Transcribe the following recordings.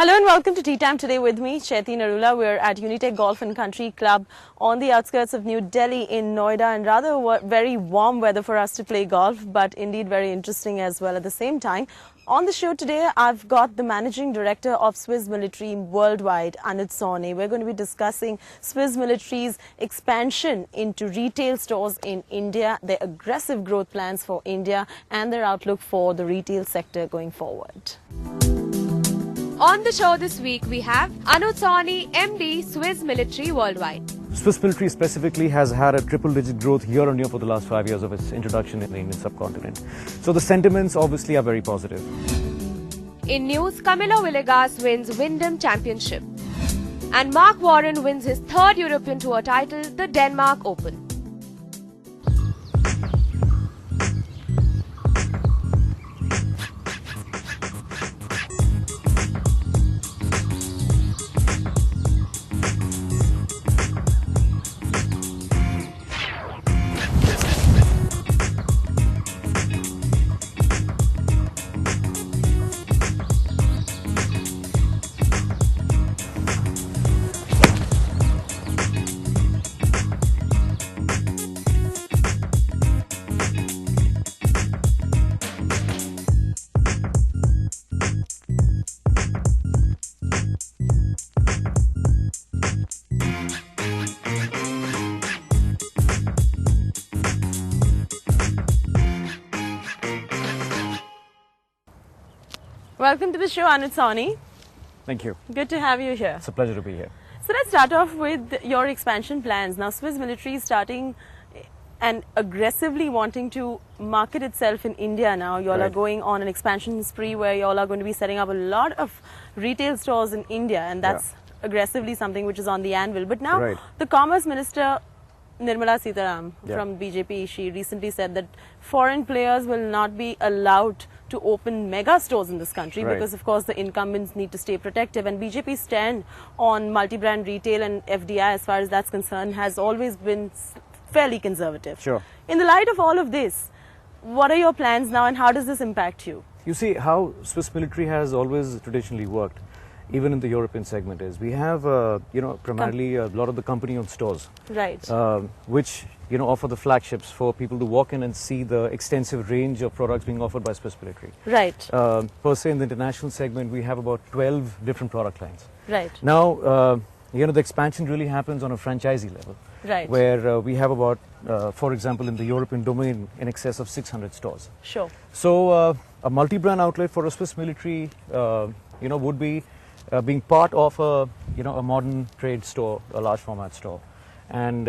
Hello and welcome to Tea Time. Today with me, Chaiti Narula. We're at Unitech Golf and Country Club on the outskirts of New Delhi in Noida, and rather very warm weather for us to play golf, but indeed very interesting as well at the same time. On the show today, I've got the Managing Director of Swiss Military Worldwide, Anuj Sawhney. We're going to be discussing Swiss Military's expansion into retail stores in India, their aggressive growth plans for India, and their outlook for the retail sector going forward. On the show this week, we have Anuj Sawhney, MD, Swiss Military Worldwide. Swiss Military specifically has had a triple-digit growth year on year for the last 5 years of its introduction in the Indian subcontinent. So the sentiments obviously are very positive. In news, Camilo Villegas wins Wyndham Championship. And Mark Warren wins his third European Tour title, the Denmark Open. Welcome to the show, Anuj Sawhney. Thank you. Good to have you here. It's a pleasure to be here. So let's start off with your expansion plans. Now, Swiss Military is starting and aggressively wanting to market itself in India now. You all are going on an expansion spree where you all are going to be setting up a lot of retail stores in India, and that's aggressively something which is on the anvil. But now the Commerce Minister Nirmala Sitaram from BJP, she recently said that foreign players will not be allowed to open mega stores in this country because of course the incumbents need to stay protective, and BJP's stand on multi-brand retail and FDI as far as that's concerned has always been fairly conservative. Sure. In the light of all of this, what are your plans now and how does this impact you? You see, how Swiss Military has always traditionally worked, even in the European segment, is we have, primarily a lot of the company-owned stores. Right. Which, offer the flagships for people to walk in and see the extensive range of products being offered by Swiss Military. Right. Per se, in the international segment, we have about 12 different product lines. Right. Now, the expansion really happens on a franchisee level. Right. Where we have about, for example, in the European domain, in excess of 600 stores. Sure. So, a multi-brand outlet for a Swiss Military, would be being part of a modern trade store, a large format store, and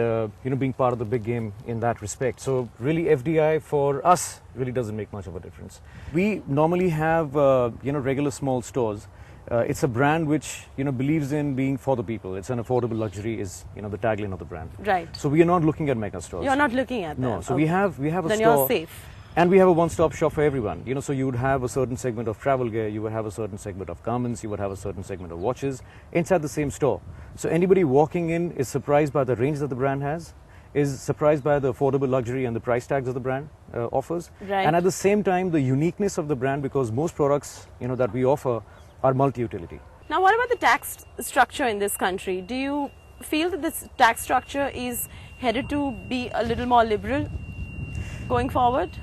being part of the big game in that respect. So really FDI for us really doesn't make much of a difference. We normally have regular small stores. It's a brand which believes in being for the people. It's an affordable luxury is the tagline of the brand. Right. So we are not looking at mega stores. You're not looking at them. No. So we have a then store. Then you're safe. And we have a one-stop shop for everyone. So you would have a certain segment of travel gear, you would have a certain segment of garments, you would have a certain segment of watches inside the same store. So anybody walking in is surprised by the range that the brand has, is surprised by the affordable luxury and the price tags that the brand offers. Right. And at the same time, the uniqueness of the brand, because most products that we offer are multi-utility. Now, what about the tax structure in this country? Do you feel that this tax structure is headed to be a little more liberal going forward?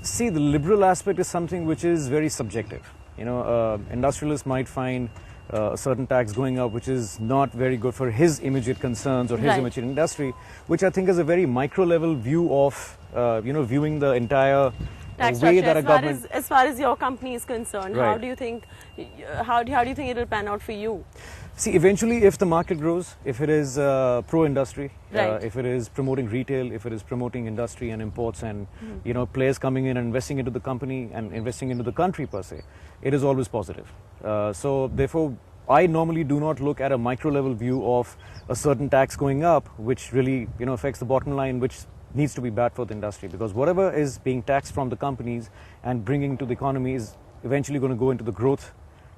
See, the liberal aspect is something which is very subjective. Industrialists might find a certain tax going up which is not very good for his immediate concerns or his immediate industry, which I think is a very micro level view of, viewing the entire tax way that a government... As far as your company is concerned, Right. how do you think it will pan out for you? See, eventually, if the market grows, if it is pro-industry, Right. if it is promoting retail, if it is promoting industry and imports and, players coming in and investing into the company and investing into the country per se, it is always positive. So, therefore, I normally do not look at a micro-level view of a certain tax going up, which really, affects the bottom line, which needs to be bad for the industry. Because whatever is being taxed from the companies and bringing to the economy is eventually going to go into the growth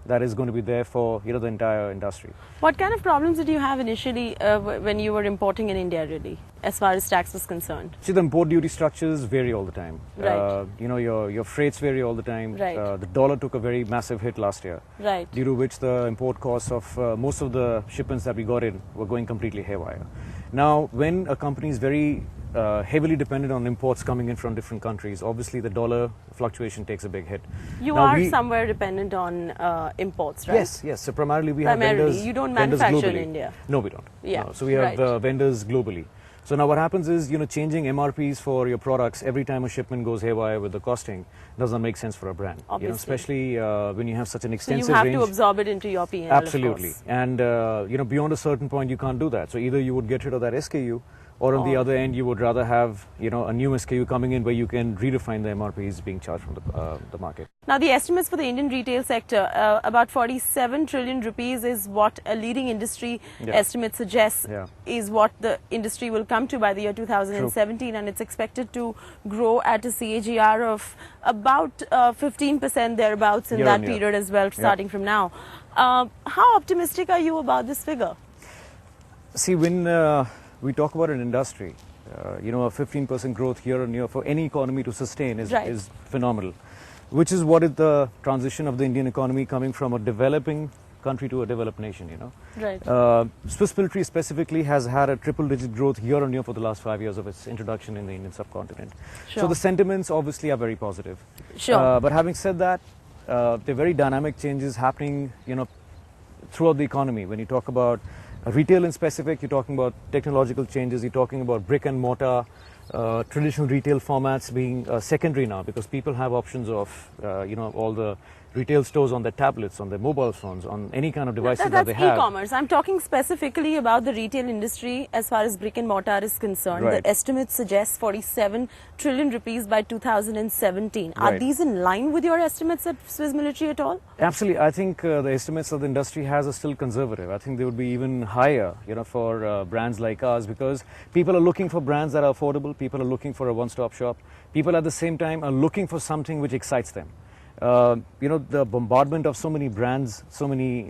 that is going to be there for the entire industry. What kind of problems did you have initially when you were importing in India, really, as far as tax was concerned? See, the import duty structures vary all the time. Right. Your freights vary all the time. Right. The dollar took a very massive hit last year. Right. Due to which the import costs of most of the shipments that we got in were going completely haywire. Now, when a company is very heavily dependent on imports coming in from different countries, obviously the dollar fluctuation takes a big hit. You now are somewhere dependent on imports, right? Yes. So primarily we Primarily. have vendors. You don't vendors manufacture in globally. India. No, we don't. Yeah. No. So we have Right. vendors globally. So now what happens is, changing MRPs for your products every time a shipment goes haywire with the costing doesn't make sense for a brand. Obviously. Especially when you have such an So extensive you have range. to absorb it into your P&L, Absolutely. of course. And, beyond a certain point, you can't do that. So either you would get rid of that SKU, or on the other end, you would rather have, a new SKU coming in where you can redefine the MRPs being charged from the market. Now, the estimates for the Indian retail sector, about 47 trillion rupees is what a leading industry estimate suggests is what the industry will come to by the year 2017. And it's expected to grow at a CAGR of about 15% thereabouts in that period as well, starting from now. How optimistic are you about this figure? See, when we talk about an industry, a 15% growth year on year for any economy to sustain is phenomenal, which is what is the transition of the Indian economy coming from a developing country to a developed nation, Right. Swiss military specifically has had a triple-digit growth year on year for the last 5 years of its introduction in the Indian subcontinent. Sure. So the sentiments obviously are very positive. Sure. But having said that, there are very dynamic changes happening, throughout the economy. When you talk about retail in specific, you're talking about technological changes, you're talking about brick and mortar, traditional retail formats being secondary now, because people have options of, all the retail stores on their tablets, on their mobile phones, on any kind of devices that they have. That's e-commerce. I'm talking specifically about the retail industry as far as brick and mortar is concerned. Right. The estimate suggests 47 trillion rupees by 2017. Are Right. these in line with your estimates at Swiss military at all? Absolutely. I think the estimates of the industry has are still conservative. I think they would be even higher, for brands like ours, because people are looking for brands that are affordable. People are looking for a one-stop shop. People at the same time are looking for something which excites them. The bombardment of so many brands, so many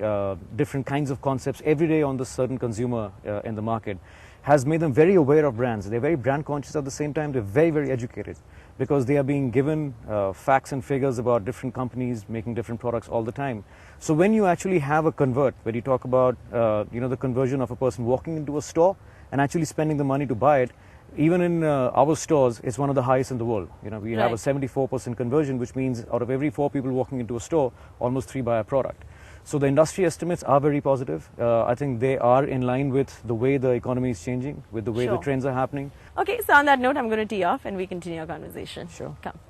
different kinds of concepts every day on the certain consumer in the market has made them very aware of brands. They're very brand conscious at the same time. They're very, very educated because they are being given facts and figures about different companies making different products all the time. So when you actually have a convert, when you talk about, the conversion of a person walking into a store and actually spending the money to buy it, even in our stores, it's one of the highest in the world. We have a 74% conversion, which means out of every 4 people walking into a store, almost 3 buy a product. So the industry estimates are very positive. I think they are in line with the way the economy is changing, with the way the trends are happening. Okay, so on that note, I'm going to tee off and we continue our conversation. Sure. Come.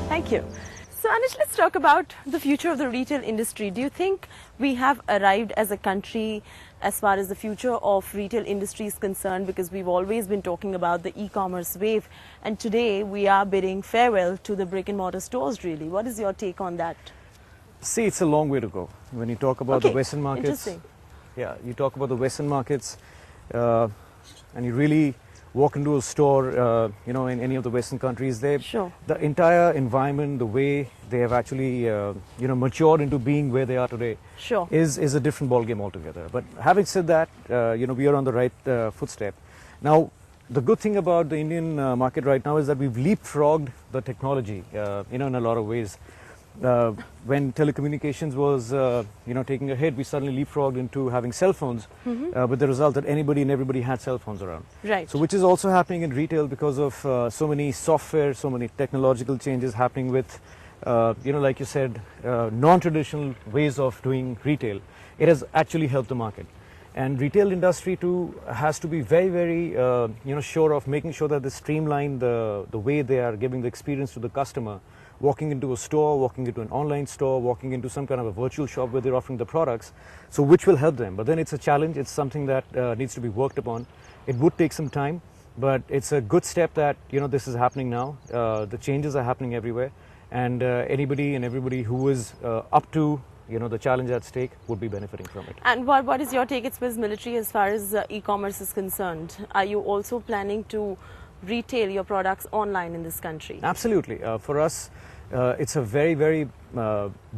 Thank you. So Anuj, let's talk about the future of the retail industry. Do you think we have arrived as a country as far as the future of retail industry is concerned? Because we've always been talking about the e-commerce wave, and today we are bidding farewell to the brick and mortar stores, really. What is your take on that? See, it's a long way to go. When you talk about the Western markets, you talk about the Western markets, and you really walk into a store, in any of the Western countries, the entire environment, the way they have actually, matured into being where they are today, is a different ballgame altogether. But having said that, we are on the right footstep. Now, the good thing about the Indian market right now is that we've leapfrogged the technology, in a lot of ways. When telecommunications was, taking a hit, we suddenly leapfrogged into having cell phones, with the result that anybody and everybody had cell phones around. Right. So which is also happening in retail because of so many software, so many technological changes happening with, like you said, non-traditional ways of doing retail. It has actually helped the market. And retail industry too has to be very, very, sure of making sure that they streamline the way they are giving the experience to the customer walking into a store, walking into an online store, walking into some kind of a virtual shop where they're offering the products, so which will help them. But then it's a challenge, it's something that needs to be worked upon. It would take some time, but it's a good step that, you know, this is happening now. The changes are happening everywhere, and anybody and everybody who is up to, you know, the challenge at stake would be benefiting from it. And what is your take at Swiss Military as far as e-commerce is concerned? Are you also planning to retail your products online in this country? Absolutely. For us, it's a very, very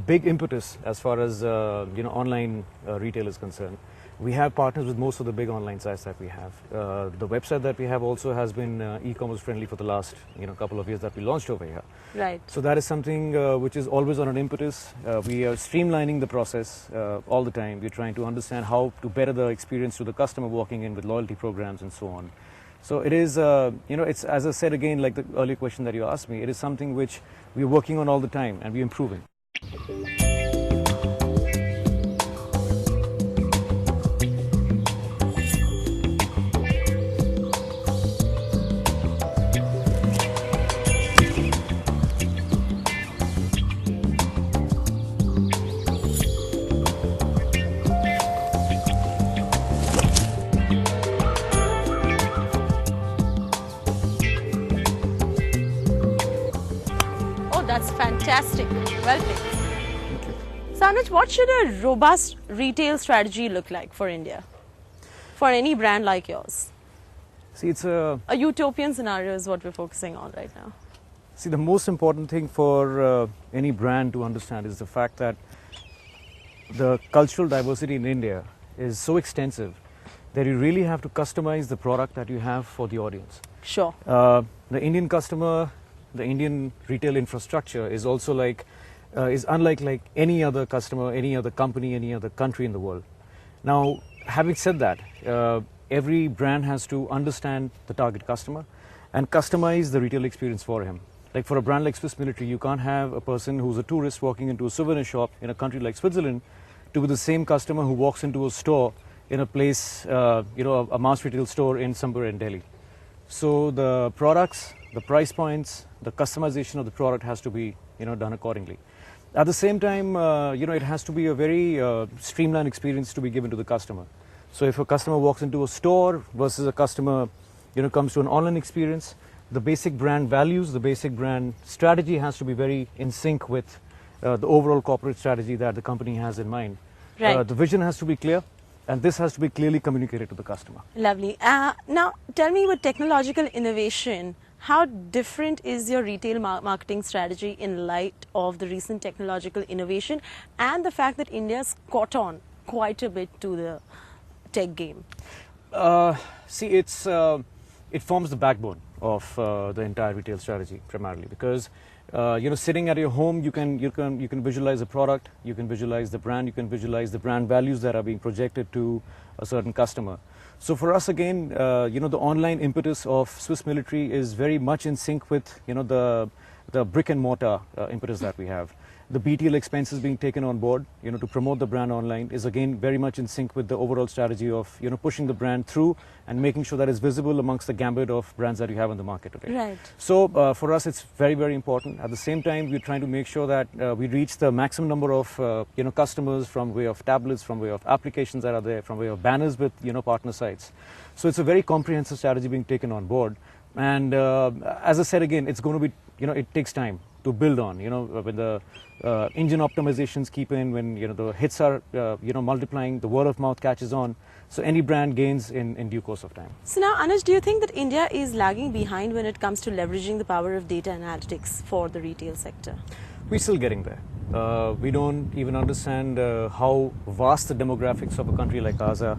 big impetus as far as you know, online retail is concerned. We have partners with most of the big online sites that we have. The website that we have also has been e-commerce friendly for the last, you know, couple of years that we launched over here. Right. So that is something which is always on an impetus. We are streamlining the process all the time. We're trying to understand how to better the experience to the customer walking in with loyalty programs and so on. So it is, you know, it's, as I said again, like the earlier question that you asked me, it is something which we're working on all the time and we're improving. That's fantastic. Well played. So, Anuj, what should a robust retail strategy look like for India? For any brand like yours? See, it's a utopian scenario is what we're focusing on right now. See, the most important thing for any brand to understand is the fact that the cultural diversity in India is so extensive that you really have to customize the product that you have for the audience. Sure. The Indian customer, the Indian retail infrastructure is also like, is unlike like any other customer, any other company, any other country in the world. Now, having said that, every brand has to understand the target customer and customize the retail experience for him. Like for a brand like Swiss Military, you can't have a person who's a tourist walking into a souvenir shop in a country like Switzerland to be the same customer who walks into a store in a place, you know, a mass retail store in somewhere in Delhi. So the products, the price points, the customization of the product has to be, you know, done accordingly. At the same time, you know, it has to be a very streamlined experience to be given to the customer. So if a customer walks into a store versus a customer, you know, comes to an online experience, the basic brand values, the basic brand strategy has to be very in sync with the overall corporate strategy that the company has in mind. Right. The vision has to be clear, and this has to be clearly communicated to the customer. Lovely. Now, tell me, with technological innovation, how different is your retail marketing strategy in light of the recent technological innovation and the fact that India's caught on quite a bit to the tech game? See, it's, it forms the backbone of the entire retail strategy primarily, because you know, sitting at your home, you can visualize a product, you can visualize the brand, you can visualize the brand values that are being projected to a certain customer. So for us again, you know, the online impetus of Swiss Military is very much in sync with, you know, the brick and mortar impetus that we have. The BTL expenses being taken on board, you know, to promote the brand online is again very much in sync with the overall strategy of, you know, pushing the brand through and making sure that it's visible amongst the gambit of brands that you have on the market today. Right. So for us, it's very, very important. At the same time, we're trying to make sure that we reach the maximum number of, you know, customers from way of tablets, from way of applications that are there, from way of banners with, you know, partner sites. So it's a very comprehensive strategy being taken on board. And as I said again, it's going to be, you know, it takes time to build on, you know, when the engine optimizations keep in, when, you know, the hits are, you know, multiplying, the word of mouth catches on. So any brand gains in due course of time. So now, Anuj, do you think that India is lagging behind when it comes to leveraging the power of data analytics for the retail sector? We're still getting there. We don't even understand how vast the demographics of a country like ours are,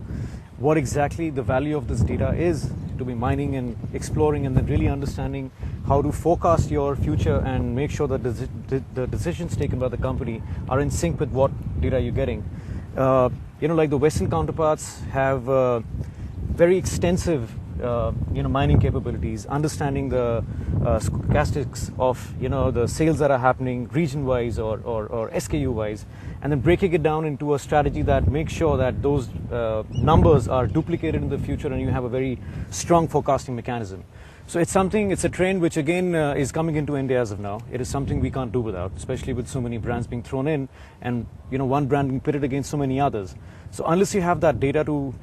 what exactly the value of this data is to be mining and exploring, and then really understanding how to forecast your future and make sure that the decisions taken by the company are in sync with what data you're getting. You know, like the Western counterparts have very extensive mining capabilities, understanding the stochastics of the sales that are happening region-wise or SKU-wise, and then breaking it down into a strategy that makes sure that those numbers are duplicated in the future, and you have a very strong forecasting mechanism. So it's a trend which again is coming into India as of now. It is something we can't do without, especially with so many brands being thrown in, and one brand being pitted against so many others. So unless you have that data to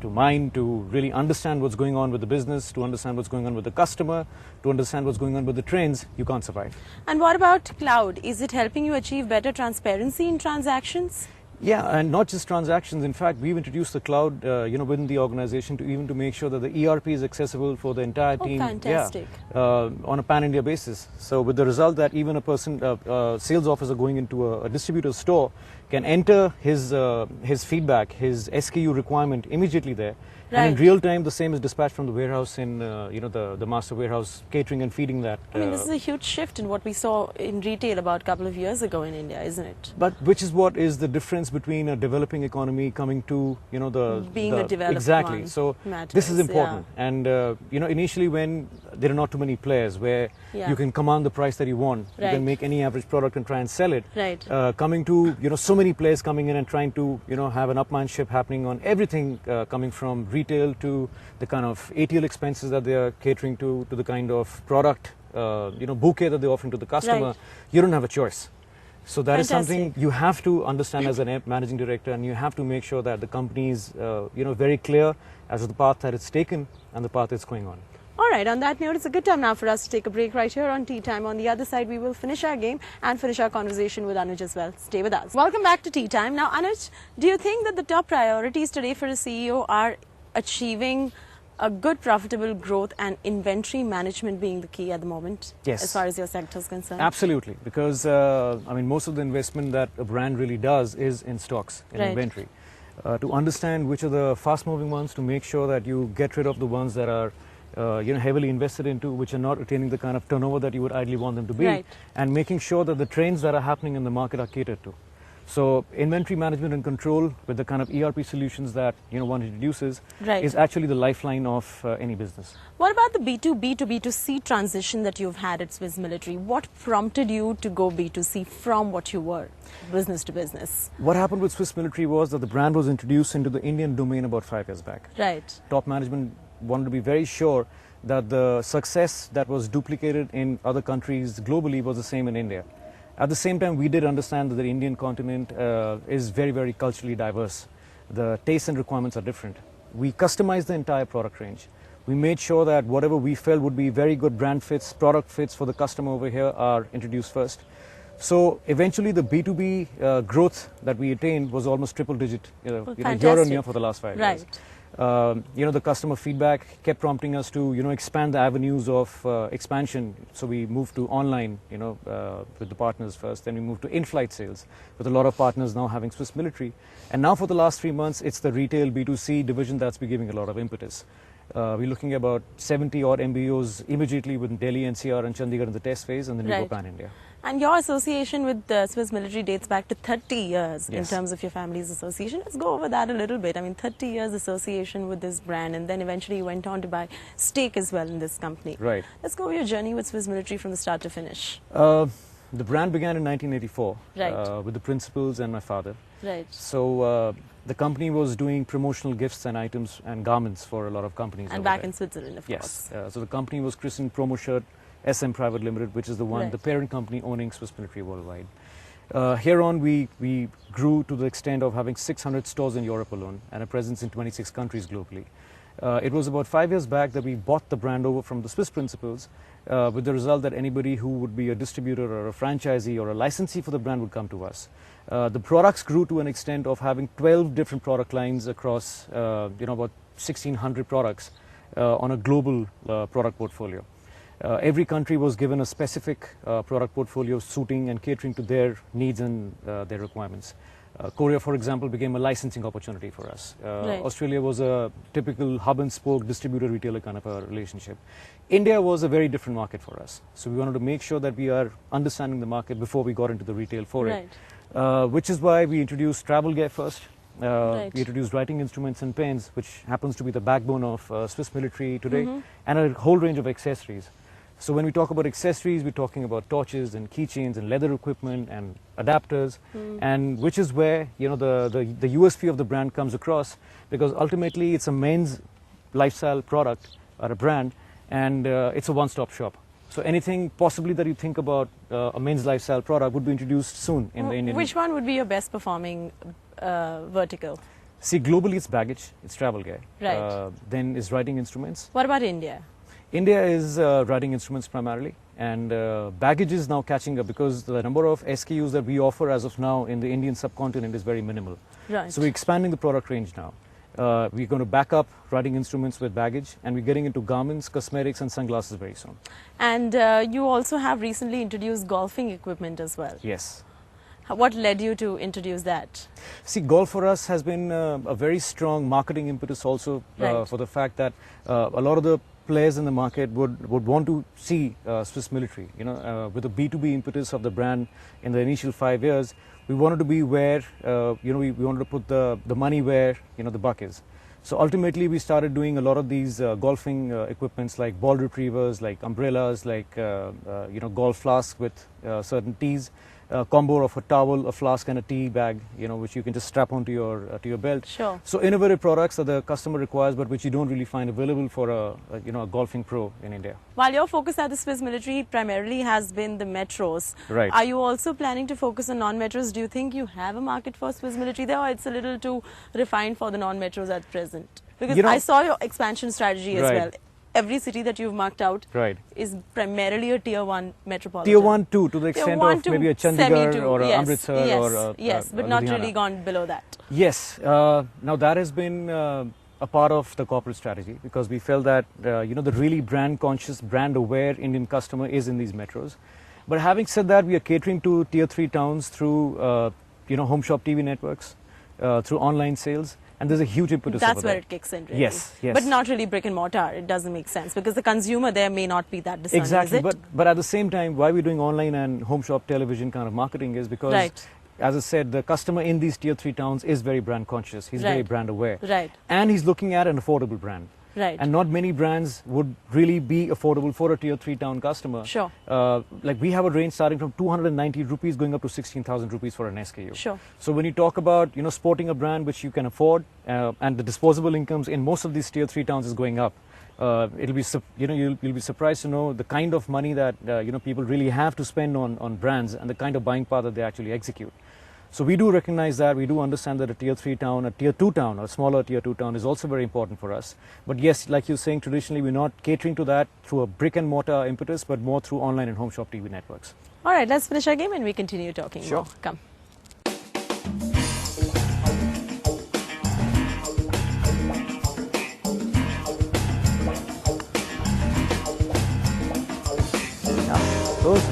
mine, to really understand what's going on with the business, to understand what's going on with the customer, to understand what's going on with the trends, you can't survive. And what about cloud? Is it helping you achieve better transparency in transactions? Yeah, and not just transactions. In fact, we've introduced the cloud, within the organization to make sure that the ERP is accessible for the entire team. Fantastic. Yeah, on a pan-India basis. So with the result that even a sales officer going into a distributor's store can enter his feedback, his SKU requirement immediately there. Right. And in real time, the same is dispatched from the warehouse in, the master warehouse, catering and feeding that. I mean, this is a huge shift in what we saw in retail about a couple of years ago in India, isn't it? But which is what is the difference between a developing economy coming to, being a developed exactly. one So matters, this is important. yeah. And, initially when there are not too many players where you can command the price that you want, you Right. can make any average product and try and sell it. Right. Coming to, so many players coming in and trying to, have an upmanship happening on everything coming from retail to the kind of ATL expenses that they are catering to the kind of product, bouquet that they're offering to the customer. Right. You don't have a choice. So that is Fantastic. something you have to understand as a managing director, and you have to make sure that the company is, very clear as to the path that it's taken and the path it's going on. All right, on that note, it's a good time now for us to take a break right here on Tea Time. On the other side, we will finish our game and finish our conversation with Anuj as well. Stay with us. Welcome back to Tea Time. Now, Anuj, do you think that the top priorities today for a CEO are achieving a good profitable growth and inventory management being the key at the moment? Yes. As far as your sector is concerned? Absolutely, because most of the investment that a brand really does is in stocks, in Right. inventory. To understand which are the fast-moving ones, to make sure that you get rid of the ones that are heavily invested into, which are not attaining the kind of turnover that you would ideally want them to be, Right. and making sure that the trends that are happening in the market are catered to. So inventory management and control with the kind of ERP solutions that one introduces Right. is actually the lifeline of any business. What about the B2B to B2C transition that you've had at Swiss Military? What prompted you to go B2C from what you were, business to business? What happened with Swiss Military was that the brand was introduced into the Indian domain about 5 years back. Right. Top management wanted to be very sure that the success that was duplicated in other countries globally was the same in India. At the same time, we did understand that the Indian continent is very, very culturally diverse. The tastes and requirements are different. We customized the entire product range. We made sure that whatever we felt would be very good brand fits, product fits for the customer over here are introduced first. So eventually the B2B growth that we attained was almost triple digit year on Fantastic. year for the last 5 Right. years. The customer feedback kept prompting us to, expand the avenues of expansion. So we moved to online, with the partners first. Then we moved to in-flight sales, with a lot of partners now having Swiss Military. And now for the last 3 months, it's the retail B2C division that's been giving a lot of impetus. We're looking at about 70 odd MBOs immediately with Delhi, NCR and Chandigarh in the test phase, and then we go Right. pan-India. And your association with the Swiss Military dates back to 30 years in Yes. terms of your family's association. Let's go over that a little bit. I mean, 30 years association with this brand, and then eventually you went on to buy stake as well in this company. Right. Let's go over your journey with Swiss Military from the start to finish. The brand began in 1984 Right. with the principals and my father. Right. So the company was doing promotional gifts and items and garments for a lot of companies. And over back there. in Switzerland, of Yes. course. So the company was christened Promo Shirt SM Private Limited, which is the one, Right. the parent company owning Swiss Military worldwide. Here on, we grew to the extent of having 600 stores in Europe alone and a presence in 26 countries globally. It was about 5 years back that we bought the brand over from the Swiss principals, with the result that anybody who would be a distributor or a franchisee or a licensee for the brand would come to us. The products grew to an extent of having 12 different product lines across, about 1,600 products on a global product portfolio. Every country was given a specific product portfolio suiting and catering to their needs and their requirements. Korea, for example, became a licensing opportunity for us. Right. Australia was a typical hub and spoke distributor-retailer kind of a relationship. India was a very different market for us. So we wanted to make sure that we are understanding the market before we got into the retail for it. Right. Which is why we introduced travel gear first. Right. We introduced writing instruments and pens, which happens to be the backbone of Swiss military today, and a whole range of accessories. So when we talk about accessories, we're talking about torches and keychains and leather equipment and adapters, and which is where the USP of the brand comes across, because ultimately it's a men's lifestyle product or a brand, and it's a one-stop shop. So anything possibly that you think about a men's lifestyle product would be introduced soon in the Indian. Which one would be your best performing vertical? See, globally it's baggage, it's travel gear. Right. Then is writing instruments. What about India? India is writing instruments primarily, and baggage is now catching up because the number of SKUs that we offer as of now in the Indian subcontinent is very minimal. Right. So we're expanding the product range now. We're going to back up writing instruments with baggage, and we're getting into garments, cosmetics and sunglasses very soon. And you also have recently introduced golfing equipment as well. Yes. What led you to introduce that? See, golf for us has been a very strong marketing impetus also, Right. for the fact that a lot of the players in the market would want to see Swiss military. With the B2B impetus of the brand in the initial 5 years, we wanted to be where, we wanted to put the money where, the buck is. So ultimately we started doing a lot of these golfing equipments like ball retrievers, like umbrellas, like, golf flasks with certain tees. Combo of a towel, a flask and a tea bag, which you can just strap onto your belt. Sure. So innovative products that the customer requires, but which you don't really find available for a golfing pro in India. While your focus at the Swiss military primarily has been the metros, Right. are you also planning to focus on non-metros? Do you think you have a market for Swiss military there, or it's a little too refined for the non-metros at present? Because I saw your expansion strategy as Right. well. Every city that you've marked out Right. is primarily a tier 1 metropolitan. Tier 1, 2 to the Tier extent 1 of to maybe a semi Chandigarh to- or a yes, Amritsar yes, or a yes, but a not Ludhiana. really gone below that. Yes. Now that has been a part of the corporate strategy, because we felt that the really brand conscious, brand aware Indian customer is in these metros. But having said that, we are catering to tier 3 towns through home shop TV networks, through online sales, and there's a huge impetus That's over where there. it kicks in, really. Yes, yes. But not really brick and mortar. It doesn't make sense because the consumer there may not be that discerning, Exactly, is it? but at the same time, why we're doing online and home shop television kind of marketing is because, Right. as I said, the customer in these tier 3 towns is very brand conscious. He's very Right. brand aware. Right. And he's looking at an affordable brand. Right. And not many brands would really be affordable for a tier 3 town customer. Sure. Like we have a range starting from 290 rupees going up to 16,000 rupees for an SKU. Sure. So when you talk about sporting a brand which you can afford, and the disposable incomes in most of these tier 3 towns is going up, it'll be you'll be surprised to know the kind of money that people really have to spend on brands and the kind of buying power that they actually execute. So we do recognize that, we do understand that a tier 3 town, a tier 2 town, or a smaller tier 2 town is also very important for us. But yes, like you're saying, traditionally we're not catering to that through a brick and mortar impetus, but more through online and home shop TV networks. All right, let's finish our game and we continue talking Sure. more. Come. Those.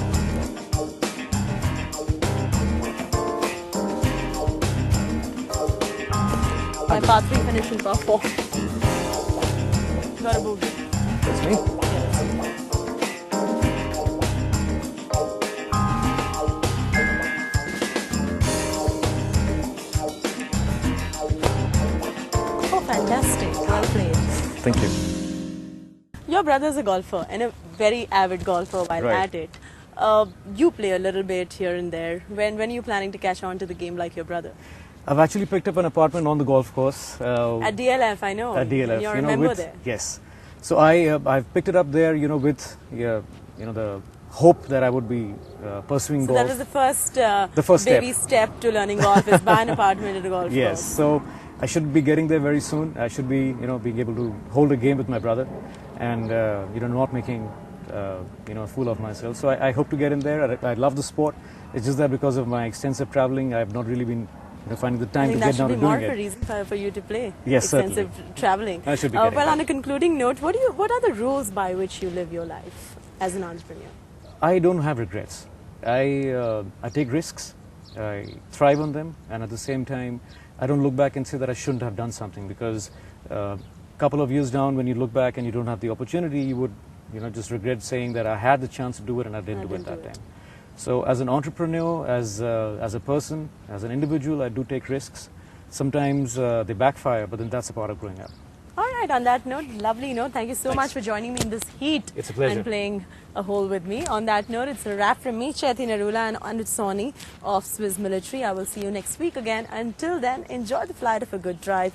My par 3 finish in par 4. Got a bogey. That's me. Oh, fantastic. Well played. Thank you. Your brother's a golfer and a very avid golfer while Right. at it. You play a little bit here and there. When are you planning to catch on to the game like your brother? I've actually picked up an apartment on the golf course. At DLF, I know. At DLF. You're a member with, there. Yes. So I've picked it up there, with the hope that I would be pursuing So golf. that was the first, first step. baby step to learning golf is buy an apartment at a golf Yes. course. So I should be getting there very soon. I should be, being able to hold a game with my brother, and not making, a fool of myself. So I hope to get in there. I love the sport. It's just that because of my extensive traveling, I've not really been finding the I time to think get that should down be to more doing of a it. reason for you to play. Yes, extensive traveling. I should be getting well, there. on a concluding note, what are the rules by which you live your life as an entrepreneur? I don't have regrets. I take risks. I thrive on them, and at the same time, I don't look back and say that I shouldn't have done something, because a couple of years down, when you look back and you don't have the opportunity, you would just regret saying that I had the chance to do it and I didn't do it that time. So as an entrepreneur, as a person, as an individual, I do take risks. sometimes they backfire, but then that's a part of growing up. All right, on that note, lovely note. Thank you so much for joining me in this heat. It's a pleasure. And playing a hole with me. On that note, it's a wrap from me, Chaiti Narula and Anuj Sawhney of Swiss Military. I will see you next week again. Until then, enjoy the flight of a good drive.